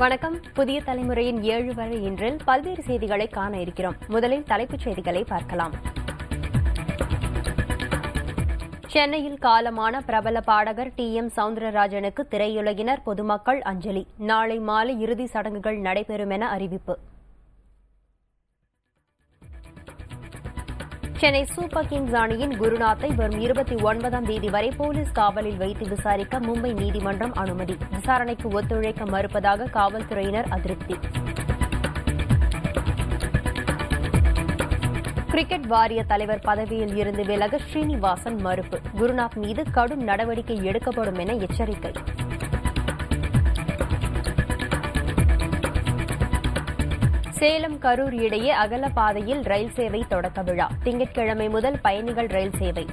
வணக்கம். புதிய தலைமுறையின் 7 வரை இன்றில் பல்வேறு செய்திகளை காண இருக்கிறோம். முதலில் தலைப்புச் செய்திகளை பார்க்கலாம். சென்னையில் காலமான பிரபல பாடகர் டி.எம். சவுந்தரராஜனுக்கு திரையுலகினர், பொதுமக்கள் அஞ்சலி. நாளை மாலை இறுதி சடங்குகள் நடைபெறும் என அறிவிப்பு. சென்னை சூப்பர் கிங்ஸ் அணியின் குருநாத்தை வரும் 29ஆம் தேதி வரை போலீஸ் காவலில் வைத்து விசாரிக்க மும்பை நீதிமன்றம் அனுமதி. விசாரணைக்கு ஒத்துழைக்க மறுப்பதாக காவல்துறையினர் அதிருப்தி. கிரிக்கெட் வாரிய தலைவர் பதவியில் இருந்து விலக ஸ்ரீனிவாசன் மறுப்பு. குருநாத் மீது கடும் நடவடிக்கை எடுக்கப்படும் என எச்சரிக்கை. சேலம் கரூர் இடையே அகல பாதையில் ரயில் சேவை தொடக்க விழா. திங்கட்கிழமை முதல் பயணிகள் ரயில் சேவை.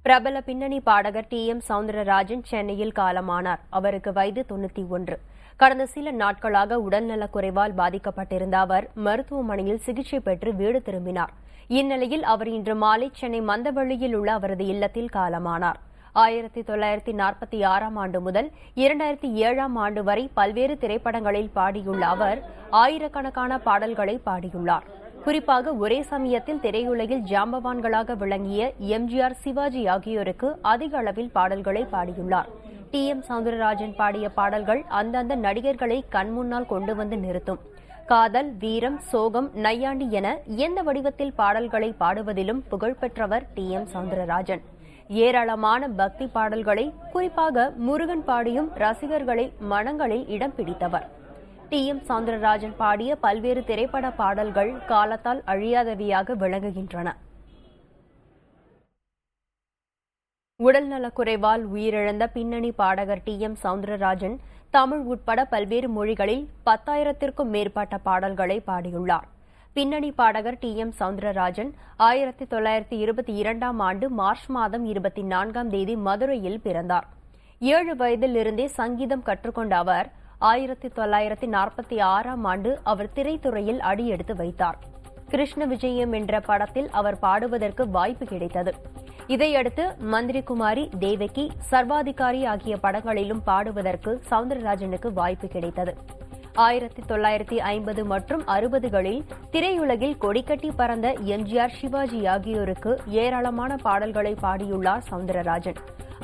பிரபல பின்னணி பாடகர் டி.எம். சவுந்தரராஜன் சென்னையில் காலமானார். அவருக்கு வயது 91. கடந்த சில நாட்களாக உடல்நலக் குறைவால் பாதிக்கப்பட்டிருந்த அவர் மருத்துவமனையில் சிகிச்சை பெற்று வீடு திரும்பினார். இந்நிலையில் அவர் இன்று மாலை சென்னை மந்தவெளியில் உள்ள அவரது இல்லத்தில் காலமானார். 1946ஆம் ஆண்டு முதல் 2007ஆம் ஆண்டு வரை பல்வேறு திரைப்படங்களில் பாடியுள்ள அவர் ஆயிரக்கணக்கான பாடல்களை பாடியுள்ளார். குறிப்பாக ஒரே சமயத்தில் திரையுலகில் ஜாம்பவான்களாக விளங்கிய எம்ஜிஆர், சிவாஜி ஆகியோருக்கு அதிக அளவில் பாடல்களை பாடியுள்ளார். டி.எம். சவுந்தரராஜன் பாடிய பாடல்கள் அந்தந்த நடிகர்களை கண்முன்னால் கொண்டு வந்து நிறுத்தும். காதல், வீரம், சோகம், நையாண்டி என எந்த வடிவத்தில் பாடல்களை பாடுவதிலும் புகழ்பெற்றவர் டி.எம். சவுந்தரராஜன். ஏராளமான பக்தி பாடல்களை, குறிப்பாக முருகன் பாடியும் ரசிகர்களை மனங்களில் இடம் பிடித்தவர். டி.எம். சவுந்தரராஜன் பாடிய பல்வேறு திரைப்பட பாடல்கள் காலத்தால் அழியாதவையாக விளங்குகின்றன. உடல்நலக்குறைவால் உயிரிழந்த பின்னணி பாடகர் டி.எம். சவுந்தரராஜன் தமிழ் உட்பட பல்வேறு மொழிகளில் 10,000க்கும் மேற்பட்ட பாடல்களை பாடியுள்ளார். பின்னணி பாடகர் டி.எம். சவுந்தரராஜன் 1922ஆம் ஆண்டு மார்ச் மாதம் 24ஆம் தேதி மதுரையில் பிறந்தார். 7 வயதில் இருந்தே சங்கீதம் கற்றுக்கொண்ட அவர் 1946ஆம் ஆண்டு அவர் திரைத்துறையில் அடியெடுத்து வைத்தார். கிருஷ்ண விஜயம் என்ற படத்தில் அவர் பாடுவதற்கு வாய்ப்பு கிடைத்தது. இதையடுத்து மந்திரிகுமாரி, தேவகி, சர்வாதிகாரி ஆகிய படங்களிலும் பாடுவதற்கு சவுந்தரராஜனுக்கு வாய்ப்பு கிடைத்தது. 1950 மற்றும் 60களில் திரையுலகில் கொடிக்கட்டி பறந்த எம்ஜிஆர், சிவாஜி ஆகியோருக்கு ஏராளமான பாடல்களை பாடியுள்ளார் சவுந்தரராஜன்.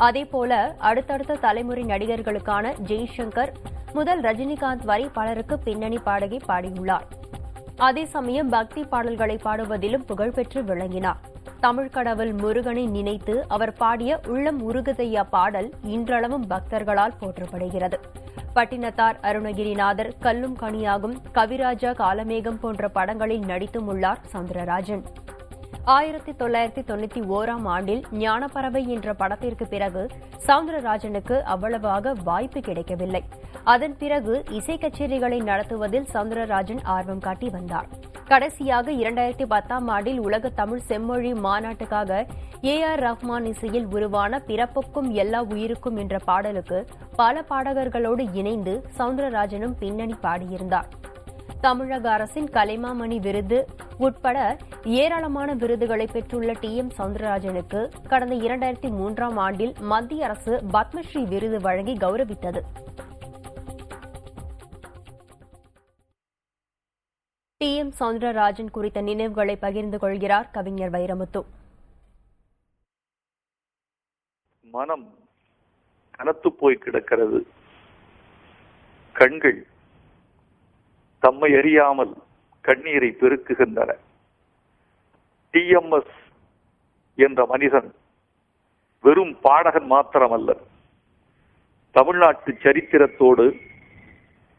அதேபோல அடுத்தடுத்த தலைமுறை நடிகர்களுக்கான ஜெய்சங்கர் முதல் ரஜினிகாந்த் வரை பலருக்கு பின்னணி பாடகி பாடியுள்ளார். அதே சமயம் பக்தி பாடல்களை பாடுவதிலும் புகழ்பெற்று விளங்கினார். தமிழ் கடவுள் முருகனை நினைத்து அவர் பாடிய உள்ளம் உருகுதையா பாடல் இன்றளவும் பக்தர்களால் போற்றப்படுகிறது. பட்டினத்தார், அருணகிரிநாதர், கல்லும் கனியாகும், கவிராஜா, காலமேகம் போன்ற படங்களில் நடித்தும் உள்ளார் சவுந்தரராஜன். 1991ஆம் ஆண்டில் ஞானப்பறவை என்ற படத்திற்கு பிறகு சவுந்தரராஜனுக்கு அவ்வளவாக வாய்ப்பு கிடைக்கவில்லை. அதன் பிறகு இசை கச்சேரிகளை நடத்துவதில் சவுந்தரராஜன் ஆர்வம் காட்டி வந்தார். கடைசியாக 2010ஆம் ஆண்டில் உலக தமிழ் செம்மொழி மாநாட்டுக்காக ஏ.ஆர். ரஹ்மான் இசையில் உருவான பிறப்புக்கும் எல்லா உயிருக்கும் என்ற பாடலுக்கு பல பாடகர்களோடு இணைந்து சவுந்தரராஜனும் பின்னணி பாடியிருந்தார். தமிழக அரசின் கலைமாமணி விருது உட்பட ஏராளமான விருதுகளை பெற்றுள்ள டி.எம். சவுந்தரராஜனுக்கு கடந்த 2003ஆம் ஆண்டில் மத்திய அரசு பத்மஸ்ரீ விருது வழங்கி கௌரவித்தது. டி.எம். சவுந்தரராஜன் குறித்த நினைவுகளை பகிர்ந்து கொள்கிறார் கவிஞர் வைரமுத்து. மனம் கனத்து போய் கிடக்கிறது. கண்கள் தம்மை அறியாமல் கண்ணீரை பெருக்குகின்றன. டி.எம்.எஸ். என்ற மனிதன் வெறும் பாடகன் மாத்திரமல்ல, தமிழ்நாட்டு சரித்திரத்தோடு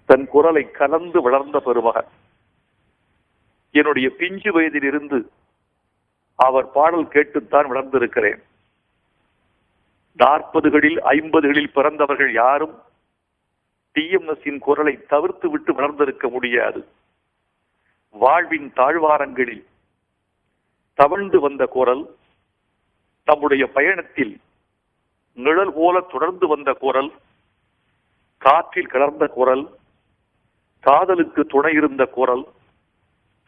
தன் குரலை கலந்து வளர்ந்த பெருமகன். என்னுடைய பிஞ்சு வயதிலிருந்து அவர் பாடல் கேட்டுத்தான் வளர்ந்திருக்கிறேன். 40களில் 50களில் பிறந்தவர்கள் யாரும் டி.எம்.எஸ். குரலை தவிர்த்து விட்டு வளர்ந்திருக்க முடியாது. வாழ்வின் தாழ்வாரங்களில் தவழ்ந்து வந்த குரல், நம்முடைய பயணத்தில் நிழல் போல தொடர்ந்து வந்த குரல், காற்றில் கலர்ந்த குரல், காதலுக்கு துணை இருந்த குரல்,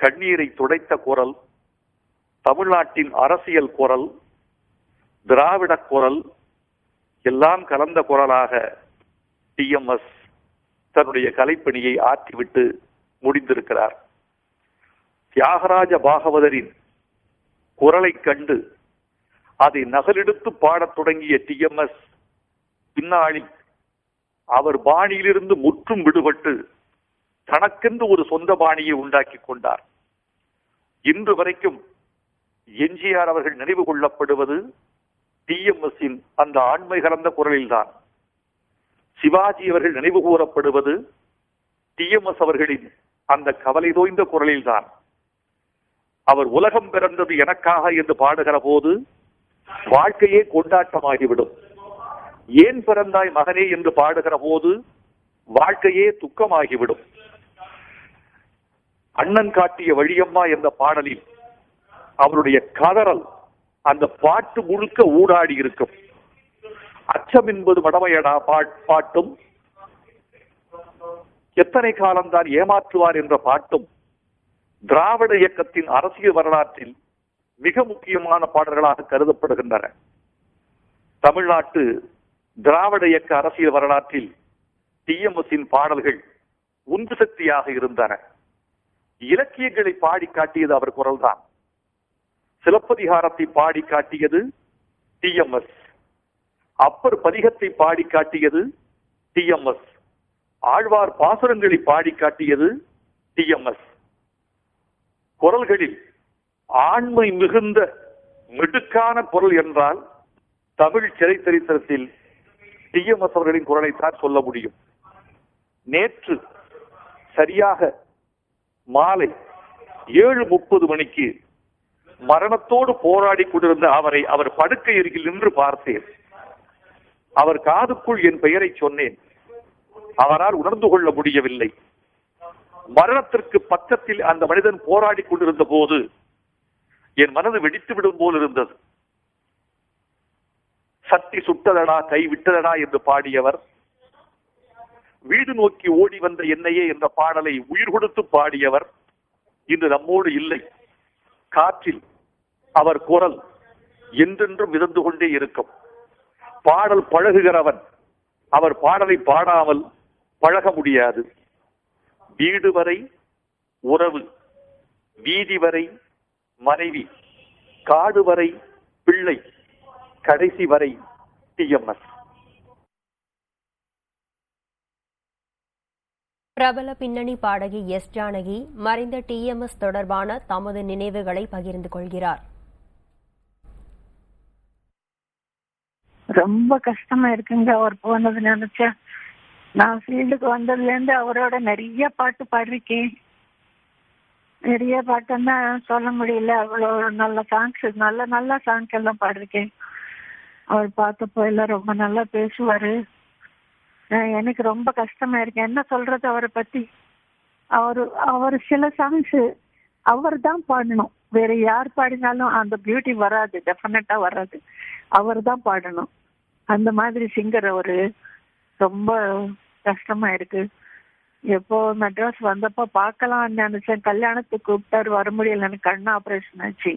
கண்ணீரை துடைத்த குரல், தமிழ்நாட்டின் அரசியல் குரல், திராவிட குரல், எல்லாம் கலந்த குரலாக டிஎம்எஸ் தன்னுடைய கலைப்பணியை ஆற்றிவிட்டு முடிந்திருக்கிறார். தியாகராஜ பாகவதரின் குரலை கண்டு அதை நகலெடுத்து பாடத் தொடங்கிய டிஎம்எஸ் பின்னாளில் அவர் பாணியிலிருந்து முற்றும் விடுபட்டு தனக்கென்று ஒரு சொந்த பாணியை உண்டாக்கி கொண்டார். இன்று வரைக்கும் எம்ஜிஆர் அவர்கள் நினைவு கொள்ளப்படுவது டிஎம்எஸ்ஸின் அந்த ஆண்மை கலந்த குரலில்தான். சிவாஜி அவர்கள் நினைவு கூறப்படுவது டிஎம்எஸ் அவர்களின் அந்த கவலை தோய்ந்த குரலில்தான். அவர் உலகம் பிறந்தது எனக்காக என்று பாடுகிற போது வாழ்க்கையே கொண்டாட்டமாகிவிடும். ஏன் பிறந்தாய் மகனே என்று பாடுகிற போது வாழ்க்கையே துக்கமாகிவிடும். அண்ணன் காட்டிய வழியம்மா என்ற பாடலில் அவருடைய கதறல் அந்த பாட்டு முழுக்க ஊடாடி இருக்கும். அச்சம் என்பது மடமையடா பாட்டும், எத்தனை காலம்தான் ஏமாற்றுவார் என்ற பாட்டும் திராவிட இயக்கத்தின் அரசியல் வரலாற்றில் மிக முக்கியமான பாடல்களாக கருதப்படுகின்றன. தமிழ்நாட்டு திராவிட இயக்க அரசியல் வரலாற்றில் டிஎம்எஸ்ஸின் பாடல்கள் உந்து சக்தியாக இருந்தன. இலக்கியங்களை பாடி காட்டியது அவர் குரல்தான். சிலப்பதிகாரத்தை பாடி காட்டியது டிஎம்எஸ். அப்பர் பதிகத்தை பாடி காட்டியது டிஎம்எஸ். ஆழ்வார் பாசுரங்களை பாடி காட்டியது டிஎம்எஸ். குரல்களில் ஆண்மை மிகுந்த மிடுக்கான குரல் என்றால் தமிழ் திரைச்சரித்திரத்தில் டிஎம்எஸ் அவர்களின் குரலைத்தான் சொல்ல முடியும். நேற்று சரியாக மாலை 7:30 மணிக்கு மரணத்தோடு போராடி கொண்டிருந்த அவரை அவர் படுக்கை அருகில் நின்று பார்த்தேன். அவர் காதுக்குள் என் பெயரை சொன்னேன். அவரால் உணர்ந்து கொள்ள முடியவில்லை. மரணத்திற்கு பக்கத்தில் அந்த மனிதன் போராடி கொண்டிருந்த போது என் மனது வெடித்து விடும் போல் இருந்தது. சட்டி சுட்டதடா கை விட்டதடா என்று பாடியவர், வீடு நோக்கி ஓடி வந்த என்னையே என்ற பாடலை உயிர் கொடுத்து பாடியவர் இன்று நம்மோடு இல்லை. காற்றில் அவர் குரல் என்றென்றும் மிதந்து கொண்டே இருக்கும். பாடல் பழகுகிறவன் அவர் பாடலை பாடாமல் பழக முடியாது. வீடு வரை உறவு, வீதி வரை மனைவி, காடு வரை பிள்ளை, கடைசி வரை டிஎம்எஸ். பிரபல பின்னணி பாடகி எஸ் ஜானகி மறைந்த டிஎம்எஸ் தொடர்பான தமது நினைவுகளை பகிர்ந்து கொள்கிறார். ரொம்ப கஷ்டமா இருக்குங்க அவர் போனது நினைச்சா. நான் ஃபீல்டுக்கு வந்ததுல இருந்து அவரோட நிறைய பாட்டு பாடிருக்கேன். நிறைய பாட்டுன்னா சொல்ல முடியல, அவ்வளோ நல்ல சாங்ஸ், நல்ல நல்ல சாங்ஸ் எல்லாம் பாடிருக்கேன். அவர் பார்த்தப்போ எல்லாம் ரொம்ப நல்லா பேசுவாரு. எனக்கு ரொம்ப கஷ்டமா இருக்கு என்ன சொல்றது அவரை பத்தி. அவர் சில சாங்ஸ் அவர் தான் பாடணும், வேற யார் பாடினாலும் அந்த பியூட்டி வராது, டெஃபினட்டா வராது. அவர் தான் பாடணும். அந்த மாதிரி சிங்கர் அவரு. ரொம்ப கஷ்டமா இருக்கு. எப்போ மெட்ராஸ் வந்தப்போ பார்க்கலாம் நினைச்சேன். கல்யாணத்துக்கு கூப்பிட்டாரு, வர முடியல, எனக்கு கண்ணு ஆபரேஷன் ஆச்சு.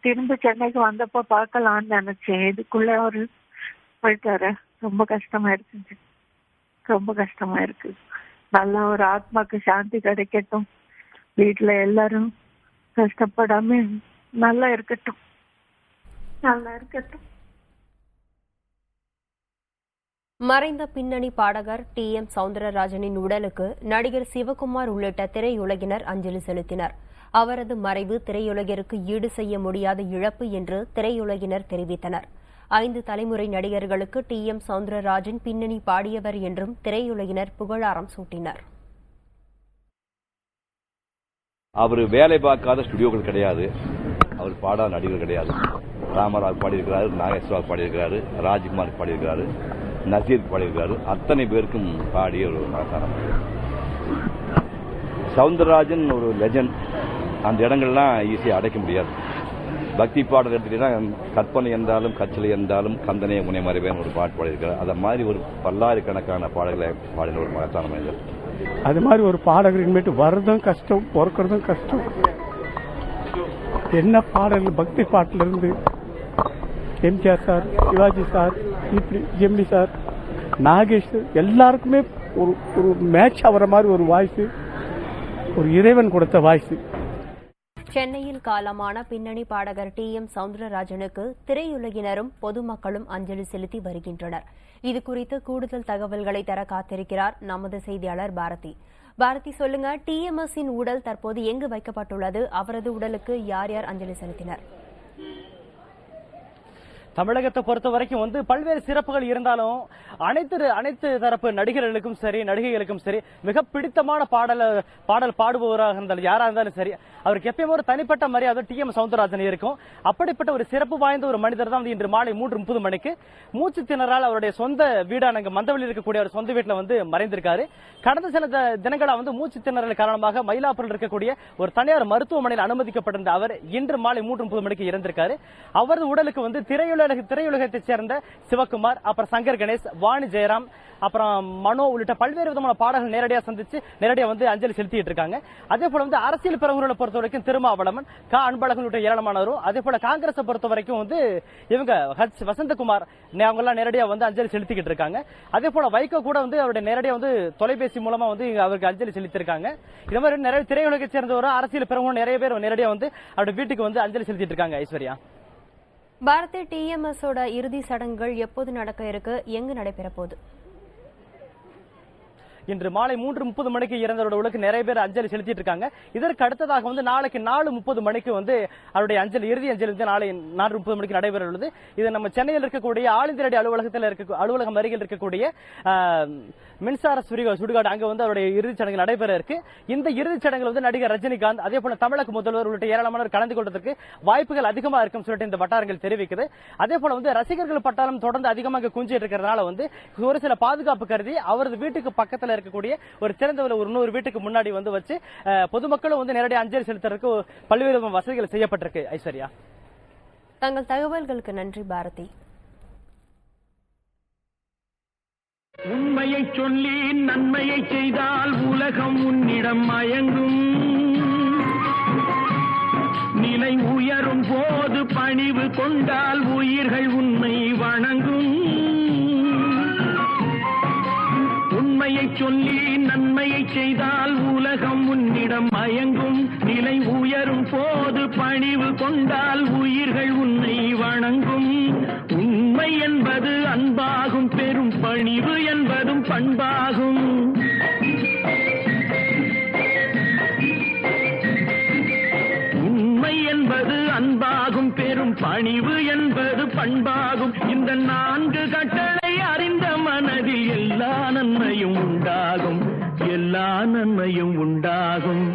திரும்ப சென்னைக்கு வந்தப்போ பார்க்கலான்னு நினைச்சேன். இதுக்குள்ள அவரு போயிட்டாரு. ரொம்ப கஷ்டமா இருக்கு, ரொம்ப கஷ்டமா இருக்கு. நல்லா ஒரு ஆத்மாக்கு சாந்தி கிடைக்கட்டும். வீட்டுல எல்லாரும் கஷ்டப்படாம நல்லா இருக்கட்டும், நல்லா இருக்கட்டும். மறைந்த பின்னணி பாடகர் டிஎம் சௌந்தரராஜனின் உடலுக்கு நடிகர் சிவகுமார் உள்ளிட்ட திரையுலகினர் அஞ்சலி செலுத்தினர். அவரது மறைவு திரையுலகிற்கு ஈடு செய்ய முடியாத இழப்பு என்று திரையுலகினர் தெரிவித்தனர். 5 தலைமுறை நடிகர்களுக்கு டிஎம் சௌந்தரராஜன் பின்னணி பாடியவர் என்றும் திரையுலகினர் புகழாரம் சூட்டினர். அவர் வேலை பார்க்காத ஸ்டுடியோக்கள் கிடையாது, அவர் பாடாத நடிகர் கிடையாது. ராமராவ் பாடியிருக்கிறாரு, நாகேஸ்வரராவ் பாடியிருக்கிறாரு, ராஜ்குமார் பாடியிருக்கிறாரு, நசீர் பாடியிருக்கிறாரு. அத்தனை பேருக்கும் பாடிய ஒரு மகத்தான சவுந்தரராஜன் ஒரு லெஜண்ட். அந்த இடங்கள்லாம் ஈஸியாக அடைக்க முடியாது. பக்தி பாடல் எடுத்துக்கிட்டீங்கன்னா கற்பனை என்றாலும் கச்சலை என்றாலும் கந்தனே முனை மறைவேன் ஒரு பாட்டு பாடியிருக்கிறார். அதை மாதிரி ஒரு பல்லாயிரக்கணக்கான பாடல்களை பாடின ஒரு மகத்தான மனிதர். அது மாதிரி ஒரு பாடகரின்மேட்டு வர்றதும் கஷ்டம், பொறுக்கிறதும் கஷ்டம். என்ன பாடல், பக்தி பாட்டிலிருந்து எம்ஜிஆர் சார், சிவாஜி சார், இப்படி ஜெமினி சார், நாகேஷ், எல்லாருக்குமே ஒரு ஒரு மேட்ச் ஆகிற மாதிரி ஒரு வாய்ஸ், ஒரு இறைவன் கொடுத்த வாய்ஸ். சென்னையில் காலமான பின்னணி பாடகர் TM சவுந்தரராஜனுக்கு திரையுலகினரும் பொதுமக்களும் அஞ்சலி செலுத்தி வருகின்றனர். இதுகுறித்து கூடுதல் தகவல்களை தர காத்திருக்கிறார் நமது செய்தியாளர் பாரதி. பாரதி, சொல்லுங்க, TMSன் உடல் தற்போது எங்கு வைக்கப்பட்டுள்ளது? அவரது உடலுக்கு யார் யார் அஞ்சலி செலுத்தினர்? தமிழகத்தை பொறுத்த வரைக்கும் பல்வேறு சிறப்புகள் இருந்தாலும் அனைத்து தரப்பு நடிகர்களுக்கும் சரி, நடிகைகளுக்கும் சரி, மிக பிடித்தமான பாடல் பாடுபவராக இருந்தாலும் யாரா இருந்தாலும் சரி, அவருக்கு எப்பயும் ஒரு தனிப்பட்ட மரியாதை TM சவுந்தரராஜன் இருக்கும். அப்படிப்பட்ட ஒரு சிறப்பு வாய்ந்த ஒரு மனிதர் தான் இன்று மாலை 3:30 மணிக்கு மூச்சு திணறால் அவருடைய சொந்த வீடான மந்தவெளியில் இருக்கக்கூடிய ஒரு சொந்த வீட்டில் மறைந்திருக்காரு. கடந்த சில தினங்களா மூச்சு திணறல் காரணமாக மயிலாப்பூரில் இருக்கக்கூடிய ஒரு தனியார் மருத்துவமனையில் அனுமதிக்கப்பட்டிருந்த அவர் இன்று மாலை 3:30 மணிக்கு இறந்திருக்காரு. அவரது உடலுக்கு திரையுலகத்தைச் சேர்ந்த சிவகுமார், அப்புறம் சங்கர் கணேஷ், வாணி ஜெயராம், அப்புறம் மனோ உள்ளிட்ட பல்வேறு விதமான பாடல்கள் நேரடியாக அஞ்சலி செலுத்திட்டு இருக்காங்க. அதே போல அரசியல் பிரமுகர்களை பொறுத்த வரைக்கும் திருமாவளவன், அன்பழகன் உள்ளிட்ட ஏராளமானவரும், அதே போல காங்கிரஸை பொறுத்த வரைக்கும் இவங்க வசந்தகுமார் அவங்க எல்லாம் நேரடியாக அஞ்சலி செலுத்திக்கிட்டு இருக்காங்க. அதே போல வைகோ கூட அவருடைய நேரடியாக தொலைபேசி மூலமா அவருக்கு அஞ்சலி செலுத்திருக்காங்க. இது மாதிரி நிறைய திரையுலகை சேர்ந்தவரும் அரசியல் பிரமுகர் நிறைய பேர் நேரடியாக அவருடைய வீட்டுக்கு அஞ்சலி செலுத்திட்டு இருக்காங்க. ஐஸ்வர்யா, பாரதி, TMSோட இறுதி சடங்குகள் எப்போது நடக்க இருக்கு? எங்கு நடைபெற போகுது? இன்று மாலை 3:30 மணிக்கு இறந்தவரோட உடலுக்கு நிறைய பேர் அஞ்சலி செலுத்திட்டு இருக்காங்க. இதற்கு அடுத்ததாக நாளைக்கு 4:30 மணிக்கு அவருடைய இறுதி அஞ்சலி நாளை 4:30 மணிக்கு நடைபெற உள்ளது. இது நம்ம சென்னையில் இருக்கக்கூடிய ஆல் இந்தியா ரேடியோ அலுவலகம் அருகில் இருக்கக்கூடிய மின்சார சுடுகாடு, அங்க அவருடைய இறுதிச் சடங்கு நடைபெற இருக்கு. இந்த இறுதிச் சடங்குல நடிகர் ரஜினிகாந்த், அதே போல தமிழக முதல்வர் உள்ளிட்ட ஏராளமானவர் கலந்து கொள்வதற்கு வாய்ப்புகள் அதிகமா இருக்கும் சொல்லிட்டு இந்த வட்டாரங்கள் தெரிவிக்குது. அதே போல ரசிகர்கள் பட்டாளம் தொடர்ந்து அதிகமாக குஞ்சிட்டு இருக்கிறதுனால ஒரு சில பாதுகாப்பு கருதி அவரது வீட்டுக்கு பக்கத்துல இருக்கக்கூடிய ஒரு திறந்தவெளி ஒரு 100 வீட்டுக்கு முன்னாடி வச்சு பொதுமக்களும் நேரடியாக அஞ்சலி செலுத்துறதுக்கு பல்வேறு வசதிகள் செய்யப்பட்டிருக்கு. ஐஸ்வர்யா, தங்கள் தகவல்களுக்கு நன்றி பாரதி. உண்மையை சொல்லி நன்மையை செய்தால் உலகம் உன்னிடம் மயங்கும். நிலை உயரும் போது பணிவு கொண்டால் உயிர்கள் உன்னை வணங்கும். உண்மையை சொல்லி நன்மையை செய்தால் உலகம் உன்னிடம் மயங்கும். நிலை உயரும் போது பணிவு கொண்டால் உயிர்கள் உன்னை வணங்கும். உண்மை என்பது அன்பாகும், பெரும் பணிவு என்பதும் பண்பாகும். உண்மை என்பது அன்பாகும், பெரும் பணிவு என்பது பண்பாகும். இந்த 4 கட்டளை அறிந்த மனதில் எல்லா நன்மையும் உண்டாகும், எல்லா நன்மையும் உண்டாகும்.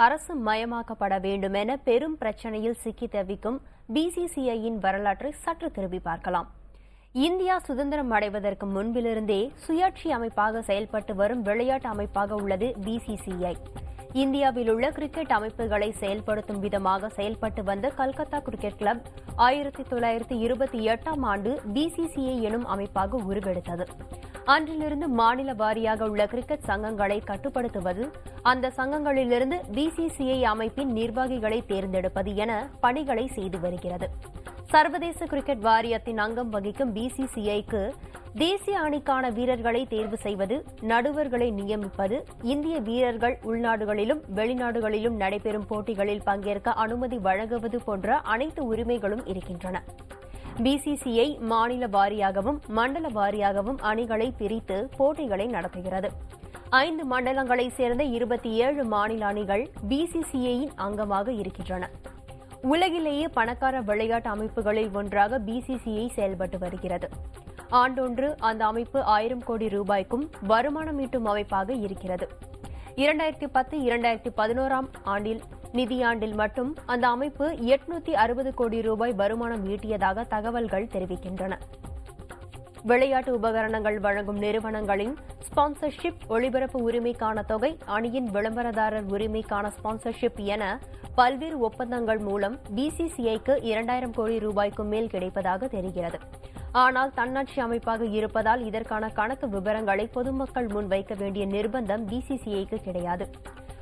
அரசு மயமாக்கப்பட வேண்டும் என பெரும் பிரச்சனையில் சிக்கி தவிக்கும் BCCIயின் வரலாற்றை சற்று திரும்பி பார்க்கலாம். இந்தியா சுதந்திரம் அடைவதற்கு முன்பிலிருந்தே சுயாட்சி அமைப்பாக செயல்பட்டு வரும் விளையாட்டு அமைப்பாக உள்ளது BCCI. இந்தியாவில் உள்ள கிரிக்கெட் அமைப்புகளை செயல்படுத்தும் விதமாக செயல்பட்டு வந்த கல்கத்தா கிரிக்கெட் கிளப் 1928ஆம் ஆண்டு BCCI எனும் அமைப்பாக உருவெடுத்தது. அன்றிலிருந்து மாநில வாரியாக உள்ள கிரிக்கெட் சங்கங்களை கட்டுப்படுத்துவது, அந்த சங்கங்களிலிருந்து BCCI அமைப்பின் நிர்வாகிகளை தேர்ந்தெடுப்பது என பணிகளை செய்து வருகிறது. சர்வதேச கிரிக்கெட் வாரியத்தின் அங்கம் வகிக்கும் BCCIக்கு தேசிய அணிக்கான வீரர்களை தேர்வு செய்வது, நடுவர்களை நியமிப்பது, இந்திய வீரர்கள் உள்நாடுகளிலும் வெளிநாடுகளிலும் நடைபெறும் போட்டிகளில் பங்கேற்க அனுமதி வழங்குவது போன்ற அனைத்து உரிமைகளும் இருக்கின்றன. BCCI மாநில வாரியாகவும் மண்டல வாரியாகவும் அணிகளை பிரித்து போட்டிகளை நடத்துகிறது. 5 மண்டலங்களைச் சேர்ந்த 27 மாநில அணிகள் BCCIயின் அங்கமாக இருக்கின்றன. உலகிலேயே பணக்கார விளையாட்டு அமைப்புகளில் ஒன்றாக BCCI செயல்பட்டு வருகிறது. ஆண்டொன்று அந்த அமைப்பு 1000 கோடி ரூபாய்க்கும் வருமானம் ஈட்டும் அமைப்பாக இருக்கிறது. 2010-2011ஆம் ஆண்டில் நிதியாண்டில் மட்டும் அந்த அமைப்பு 860 கோடி ரூபாய் வருமானம் ஈட்டியதாக தகவல்கள் தெரிவிக்கின்றன. விளையாட்டு உபகரணங்கள் வழங்கும் நிறுவனங்களின் ஸ்பான்சர்ஷிப், ஒளிபரப்பு உரிமைக்கான தொகை, அணியின் விளம்பரதாரர் உரிமைக்கான ஸ்பான்சர்ஷிப் என பல்வேறு ஒப்பந்தங்கள் மூலம் BCCIக்கு 2000 கோடி ரூபாய்க்கும் மேல் கிடைப்பதாக தெரிகிறது. ஆனால் தன்னாட்சி அமைப்பாக இருப்பதால் இதற்கான கணக்கு விவரங்களை பொதுமக்கள் முன் வைக்க வேண்டிய நிர்பந்தம் பிசிசிஐக்கு கிடையாது.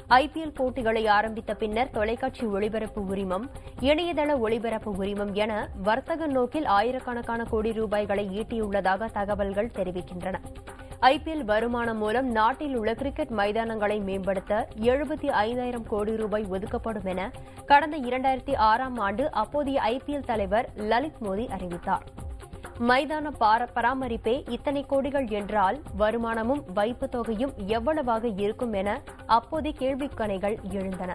ஐபிஎல் போட்டிகளை ஆரம்பித்த பின்னர் தொலைக்காட்சி ஒளிபரப்பு உரிமம், இணையதள ஒளிபரப்பு உரிமம் என வர்த்தக நோக்கில் ஆயிரக்கணக்கான கோடி ரூபாய்களை ஈட்டியுள்ளதாக தகவல்கள் தெரிவிக்கின்றன. ஐபிஎல் வருமானம் மூலம் நாட்டில் உள்ள கிரிக்கெட் மைதானங்களை மேம்படுத்த 75,000 கோடி ரூபாய் ஒதுக்கப்படும் என கடந்த 2006ஆம் ஆண்டு அப்போதைய ஐபிஎல் தலைவர் லலித் மோடி அறிவித்தார். மைதான பராமரிப்பே இத்தனை கோடிகள் என்றால் வருமானமும் வைப்பு தொகையும் எவ்வளவாக இருக்கும் என அப்போதைய கேள்விக்கணைகள் எழுந்தன.